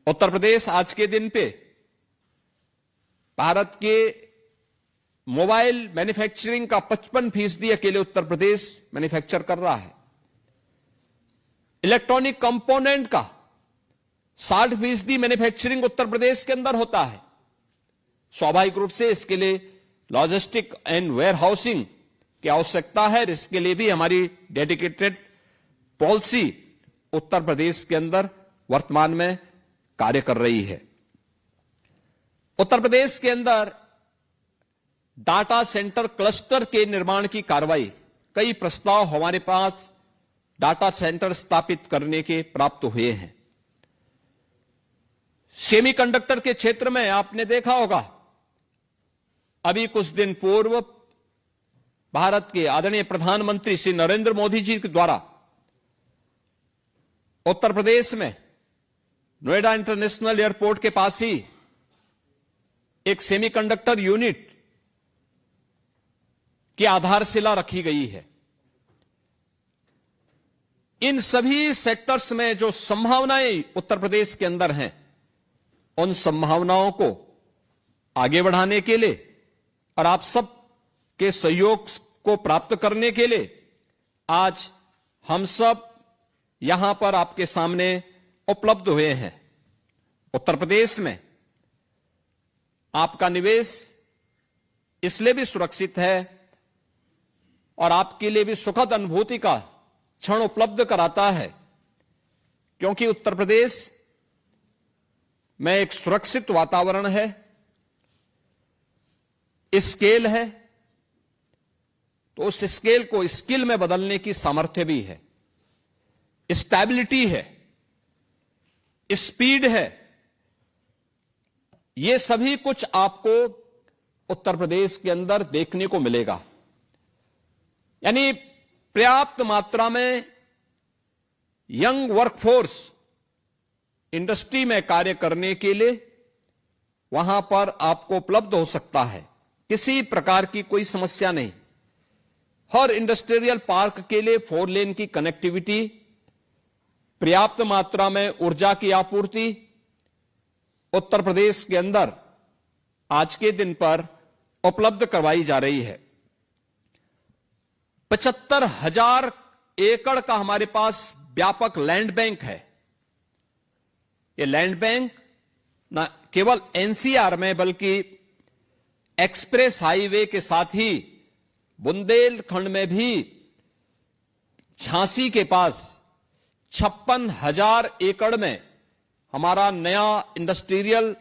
उत्तर प्रदेश आज के दिन पे भारत के मोबाइल मैन्युफैक्चरिंग का 55% अकेले उत्तर प्रदेश मैन्युफैक्चर कर रहा है। इलेक्ट्रॉनिक कंपोनेंट का 60% मैन्युफैक्चरिंग उत्तर प्रदेश के अंदर होता है। स्वाभाविक रूप से इसके लिए लॉजिस्टिक एंड वेयर हाउसिंग की आवश्यकता है। इसके लिए भी हमारी डेडिकेटेड पॉलिसी उत्तर प्रदेश के अंदर वर्तमान में कार्य कर रही है। उत्तर प्रदेश के अंदर डाटा सेंटर क्लस्टर के निर्माण की कार्रवाई, कई प्रस्ताव हमारे पास डाटा सेंटर स्थापित करने के प्राप्त हुए हैं। सेमीकंडक्टर के क्षेत्र में आपने देखा होगा, अभी कुछ दिन पूर्व भारत के आदरणीय प्रधानमंत्री श्री नरेंद्र मोदी जी के द्वारा उत्तर प्रदेश में नोएडा इंटरनेशनल एयरपोर्ट के पास ही एक सेमीकंडक्टर यूनिट की आधारशिला रखी गई है। इन सभी सेक्टर्स में जो संभावनाएं उत्तर प्रदेश के अंदर हैं, उन संभावनाओं को आगे बढ़ाने के लिए और आप सब के सहयोग को प्राप्त करने के लिए आज हम सब यहां पर आपके सामने उपलब्ध हुए हैं। उत्तर प्रदेश में आपका निवेश इसलिए भी सुरक्षित है और आपके लिए भी सुखद अनुभूति का क्षण उपलब्ध कराता है, क्योंकि उत्तर प्रदेश में एक सुरक्षित वातावरण है, स्केल है, तो उस स्केल को स्किल में बदलने की सामर्थ्य भी है, स्टेबिलिटी है, स्पीड है। ये सभी कुछ आपको उत्तर प्रदेश के अंदर देखने को मिलेगा। यानी पर्याप्त मात्रा में यंग वर्कफोर्स इंडस्ट्री में कार्य करने के लिए वहां पर आपको उपलब्ध हो सकता है। किसी प्रकार की कोई समस्या नहीं। हर इंडस्ट्रियल पार्क के लिए 4 लेन की कनेक्टिविटी, पर्याप्त मात्रा में ऊर्जा की आपूर्ति उत्तर प्रदेश के अंदर आज के दिन पर उपलब्ध करवाई जा रही है। 75,000 एकड़ का हमारे पास व्यापक लैंड बैंक है। ये लैंड बैंक न केवल एनसीआर में बल्कि एक्सप्रेस हाईवे के साथ ही बुंदेलखंड में भी झांसी के पास 56,000 एकड़ में हमारा नया इंडस्ट्रियल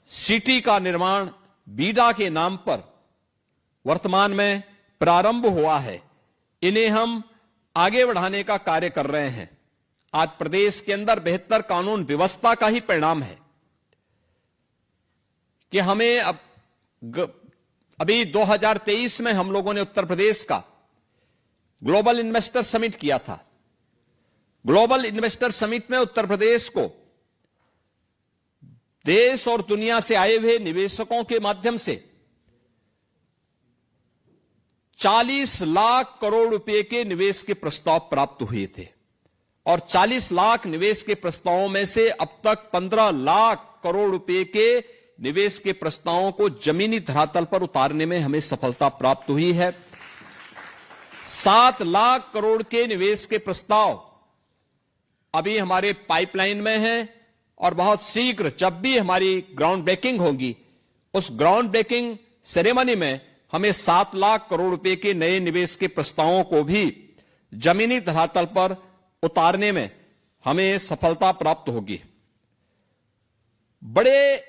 सिटी का निर्माण बीडा के नाम पर वर्तमान में प्रारंभ हुआ है। इन्हें हम आगे बढ़ाने का कार्य कर रहे हैं। आज प्रदेश के अंदर बेहतर कानून व्यवस्था का ही परिणाम है कि हमें अभी 2023 में हम लोगों ने उत्तर प्रदेश का ग्लोबल इन्वेस्टर समिट किया था। ग्लोबल इन्वेस्टर समिट में उत्तर प्रदेश को देश और दुनिया से आए हुए निवेशकों के माध्यम से 40 लाख करोड़ रुपए के निवेश के प्रस्ताव प्राप्त हुए थे और 40 लाख निवेश के प्रस्तावों में से अब तक 15 लाख करोड़ रुपए के निवेश के प्रस्तावों को जमीनी धरातल पर उतारने में हमें सफलता प्राप्त हुई है। 7 लाख करोड़ के निवेश के प्रस्ताव अभी हमारे पाइपलाइन में हैं और बहुत शीघ्र जब भी हमारी ग्राउंड ब्रेकिंग होगी, उस ग्राउंड ब्रेकिंग सेरेमनी में हमें 7 लाख करोड़ रुपए के नए निवेश के प्रस्तावों को भी जमीनी धरातल पर उतारने में हमें सफलता प्राप्त होगी। बड़े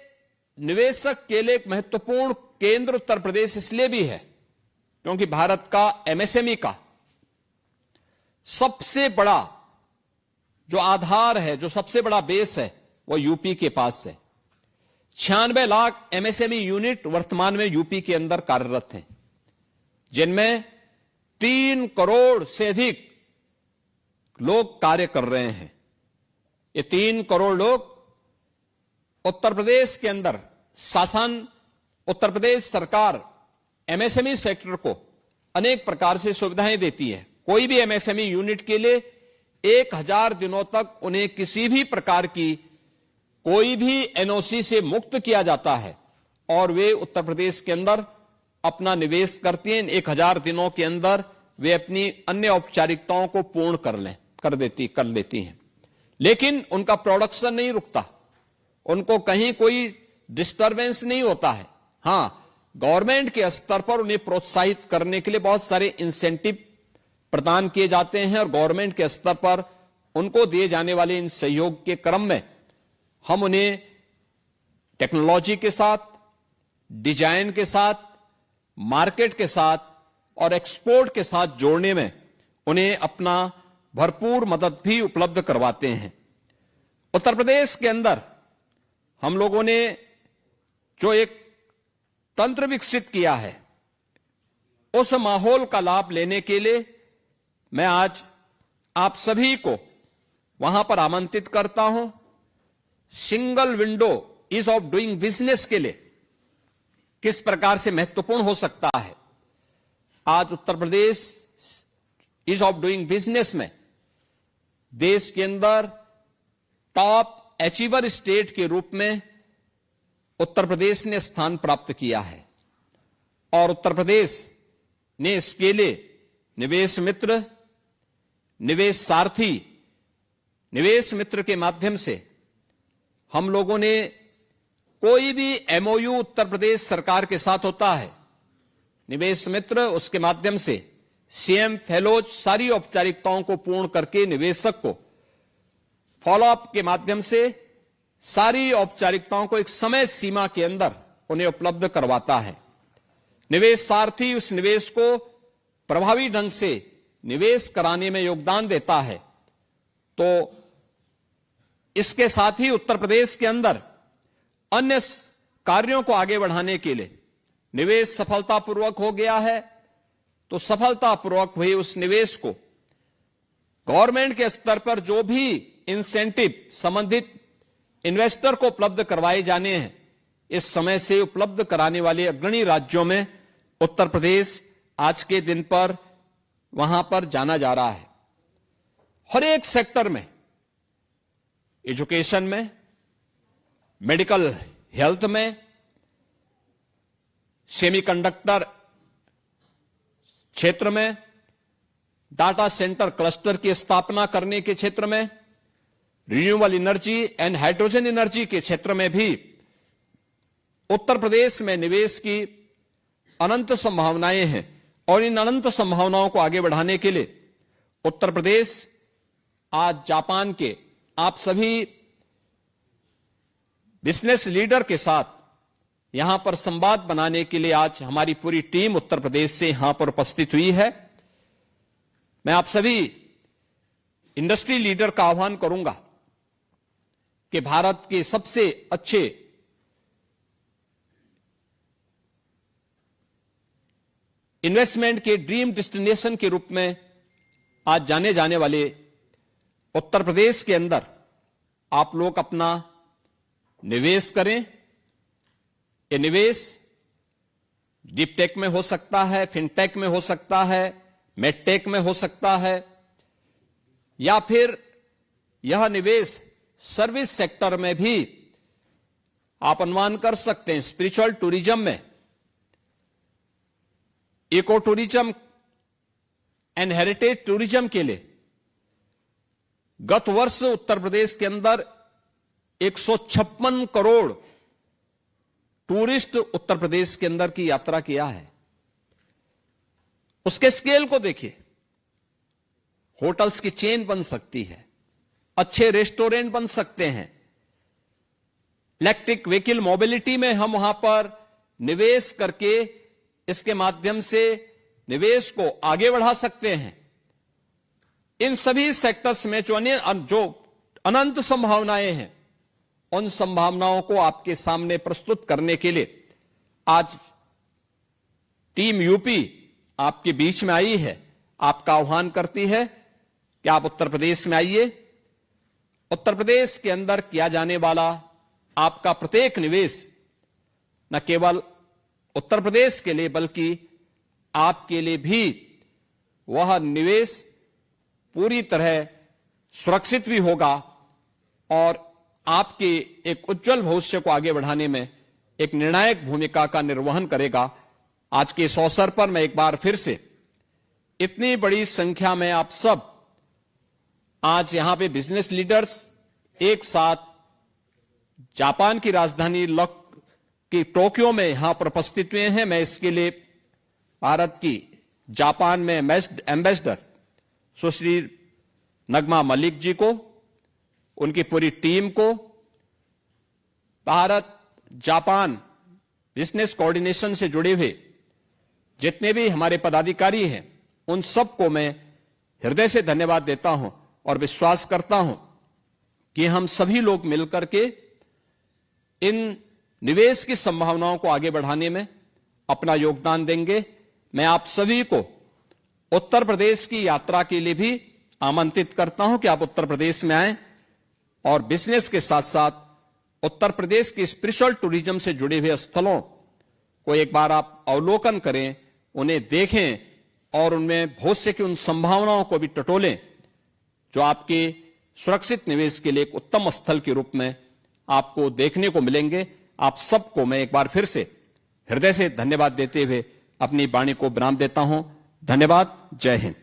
निवेशक के लिए एक महत्वपूर्ण केंद्र उत्तर प्रदेश इसलिए भी है क्योंकि भारत का एमएसएमई का सबसे बड़ा जो आधार है, जो सबसे बड़ा बेस है, वो यूपी के पास है। 96 लाख एमएसएमई यूनिट वर्तमान में यूपी के अंदर कार्यरत हैं, जिनमें 3 करोड़ से अधिक लोग कार्य कर रहे हैं। ये 3 करोड़ लोग उत्तर प्रदेश के अंदर शासन, उत्तर प्रदेश सरकार एमएसएमई सेक्टर को अनेक प्रकार से सुविधाएं देती है। कोई भी एमएसएमई यूनिट के लिए 1000 दिनों तक उन्हें किसी भी प्रकार की कोई भी एनओसी से मुक्त किया जाता है और वे उत्तर प्रदेश के अंदर अपना निवेश करती हैं। 1000 दिनों के अंदर वे अपनी अन्य औपचारिकताओं को पूर्ण कर लेती हैं। लेकिन उनका प्रोडक्शन नहीं रुकता, उनको कहीं कोई डिस्टरबेंस नहीं होता है। हां, गवर्नमेंट के स्तर पर उन्हें प्रोत्साहित करने के लिए बहुत सारे इंसेंटिव प्रदान किए जाते हैं और गवर्नमेंट के स्तर पर उनको दिए जाने वाले इन सहयोग के क्रम में हम उन्हें टेक्नोलॉजी के साथ, डिजाइन के साथ, मार्केट के साथ और एक्सपोर्ट के साथ जोड़ने में उन्हें अपना भरपूर मदद भी उपलब्ध करवाते हैं। उत्तर प्रदेश के अंदर हम लोगों ने जो एक तंत्र विकसित किया है, उस माहौल का लाभ लेने के लिए मैं आज आप सभी को वहां पर आमंत्रित करता हूं। Single window ease of doing business के लिए किस प्रकार से महत्वपूर्ण हो सकता है। आज Uttar Pradesh ease of doing business में देश के अंदर टॉप अचीवर स्टेट के रूप में उत्तर प्रदेश ने स्थान प्राप्त किया है और उत्तर प्रदेश ने इसके लिए निवेश मित्र, निवेश सारथी, निवेश मित्र के माध्यम से हम लोगों ने कोई भी एमओयू उत्तर प्रदेश सरकार के साथ होता है, निवेश मित्र उसके माध्यम से सीएम फेलोज सारी औपचारिकताओं को पूर्ण करके निवेशक को फॉलोअप के माध्यम से सारी औपचारिकताओं को एक समय सीमा के अंदर उन्हें उपलब्ध करवाता है। निवेश सारथी उस निवेश को प्रभावी ढंग से निवेश कराने में योगदान देता है। तो इसके साथ ही उत्तर प्रदेश के अंदर अन्य कार्यों को आगे बढ़ाने के लिए निवेश सफलतापूर्वक हो गया है, तो सफलतापूर्वक हुए उस निवेश को गवर्नमेंट के स्तर पर जो भी इंसेंटिव संबंधित इन्वेस्टर को उपलब्ध करवाए जाने हैं, इस समय से उपलब्ध कराने वाले अग्रणी राज्यों में उत्तर प्रदेश आज के दिन पर वहां पर जाना जा रहा है। हर एक सेक्टर में, एजुकेशन में, मेडिकल हेल्थ में, सेमीकंडक्टर क्षेत्र में, डाटा सेंटर क्लस्टर की स्थापना करने के क्षेत्र में, renewable energy and hydrogen energy के क्षेत्र में भी उत्तर प्रदेश में निवेश की अनंत संभावनाएं हैं और इन अनंत संभावनाओं को आगे बढ़ाने के लिए उत्तर प्रदेश आज जापान के आप सभी बिजनेस लीडर के साथ यहां पर संवाद बनाने के लिए आज हमारी पूरी टीम उत्तर प्रदेश से यहां पर उपस्थित हुई है। मैं आप सभी इंडस्ट्री लीडर का आह्वान करूंगा कि भारत के सबसे अच्छे इन्वेस्टमेंट के ड्रीम डेस्टिनेशन के रूप में आज जाने जाने वाले उत्तर प्रदेश के अंदर आप लोग अपना निवेश करें। ये निवेश डीप टेक में हो सकता है, फिनटेक में हो सकता है, मेडटेक में हो सकता है, या फिर यह निवेश सर्विस सेक्टर में भी आप अनुमान कर सकते हैं। स्पिरिचुअल टूरिज्म में, eco tourism and heritage tourism के लिए गत वर्ष उत्तर प्रदेश के अंदर 156 करोड़ टूरिस्ट उत्तर प्रदेश के अंदर की यात्रा किया है। उसके स्केल को देखिए, होटल्स की चेन बन सकती है, अच्छे रेस्टोरेंट बन सकते हैं, इलेक्ट्रिक व्हीकल मोबिलिटी में हम वहां पर निवेश करके इसके माध्यम से निवेश को आगे बढ़ा सकते हैं। इन सभी सेक्टर्स में जो अनंत संभावनाएं हैं, उन संभावनाओं को आपके सामने प्रस्तुत करने के लिए आज टीम यूपी आपके बीच में आई है, आपका आह्वान करती है कि आप उत्तर प्रदेश में आइए। उत्तर प्रदेश के अंदर किया जाने वाला आपका प्रत्येक निवेश न केवल उत्तर प्रदेश के लिए बल्कि आपके लिए भी वह निवेश पूरी तरह सुरक्षित भी होगा और आपके एक उज्जवल भविष्य को आगे बढ़ाने में एक निर्णायक भूमिका का निर्वहन करेगा। आज के इस अवसर पर मैं एक बार फिर से इतनी बड़ी संख्या में आप सब आज यहां पे बिजनेस लीडर्स एक साथ जापान की राजधानी की टोक्यो में यहां पर उपस्थित हुए हैं। मैं इसके लिए भारत की जापान में एम्बेसडर सुश्री नगमा मलिक जी को, उनकी पूरी टीम को, भारत जापान बिजनेस कोऑर्डिनेशन से जुड़े हुए जितने भी हमारे पदाधिकारी हैं, उन सबको मैं हृदय से धन्यवाद देता हूं और विश्वास करता हूं कि हम सभी लोग मिलकर के इन निवेश की संभावनाओं को आगे बढ़ाने में अपना योगदान देंगे। मैं आप सभी को उत्तर प्रदेश की यात्रा के लिए भी आमंत्रित करता हूं कि आप उत्तर प्रदेश में आएं और बिजनेस के साथ साथ उत्तर प्रदेश के स्पिरिचुअल टूरिज्म से जुड़े हुए स्थलों को एक बार आप अवलोकन करें, उन्हें देखें और उनमें भविष्य की उन संभावनाओं को भी टटोलें जो आपके सुरक्षित निवेश के लिए एक उत्तम स्थल के रूप में आपको देखने को मिलेंगे। आप सबको मैं एक बार फिर से हृदय से धन्यवाद देते हुए अपनी वाणी को विराम देता हूं। धन्यवाद। जय हिंद।